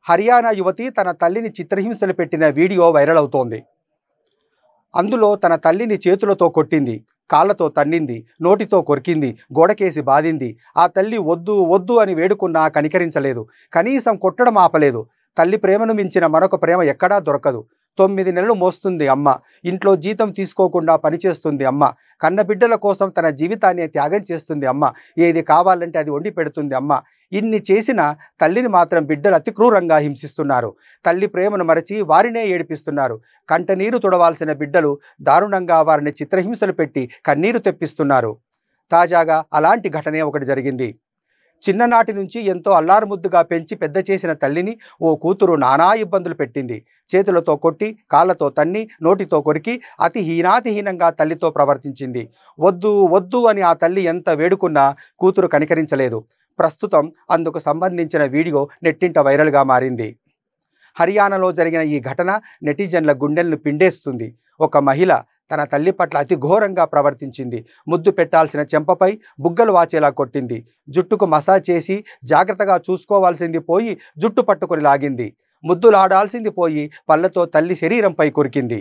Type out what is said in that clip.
హర్యానా యువతి తన తల్లిని చిత్రహింసలు పెట్టిన వీడియో వైరల్ అవుతోంది. అందులో తన తల్లిని చేతులతో కొట్టింది, కాళ్లతో తన్నింది, నోటితో కొరికింది, గోడకేసి బాదింది. ఆ తల్లి వద్దు వద్దు అని వేడుకున్నా కనికరించలేదు. కనీసం కొట్టడం ఆపలేదు. తల్లి ప్రేమను మించిన మరొక ప్రేమ ఎక్కడా దొరకదు. 9 నెలలు మోస్తుంది అమ్మ. ఇంట్లో జీతం తీసుకోకుండా పనిచేస్తుంది అమ్మ. కన్నబిడ్డల కోసం తన జీవితాన్ని త్యాగం చేస్తుంది అమ్మ. ఏది కావాలంటే అది వండి పెడుతుంది అమ్మ. ఇన్ని చేసిన తల్లిని మాత్రం బిడ్డలు అతి క్రూరంగా హింసిస్తున్నారు. తల్లి ప్రేమను మరచి వారినే ఏడిపిస్తున్నారు. కంటనీరు తుడవాల్సిన బిడ్డలు దారుణంగా వారిని చిత్రహింసలు పెట్టి కన్నీరు తెప్పిస్తున్నారు. తాజాగా అలాంటి ఘటనే ఒకటి జరిగింది. చిన్ననాటి నుంచి ఎంతో అల్లారుముద్దుగా పెంచి పెద్ద చేసిన తల్లిని ఓ కూతురు నానా ఇబ్బందులు పెట్టింది. చేతులతో కొట్టి, కాళ్లతో తన్ని, నోటితో కొరికి అతి హీనాతిహీనంగా తల్లితో ప్రవర్తించింది. వద్దు వద్దు అని ఆ తల్లి ఎంత వేడుకున్నా కూతురు కనికరించలేదు. ప్రస్తుతం అందుకు సంబంధించిన వీడియో నెట్టింట వైరల్గా మారింది. హర్యానాలో జరిగిన ఈ ఘటన నెటిజన్ల గుండెలను పిండేస్తుంది. ఒక మహిళ తన తల్లి పట్ల అతి ఘోరంగా ప్రవర్తించింది. ముద్దు పెట్టాల్సిన చెంపపై బుగ్గలు వాచేలా కొట్టింది. జుట్టుకు మసాజ్ చేసి జాగ్రత్తగా చూసుకోవాల్సింది పోయి జుట్టు పట్టుకొని లాగింది. ముద్దులాడాల్సింది పోయి పళ్ళతో తల్లి శరీరంపై కొరికింది.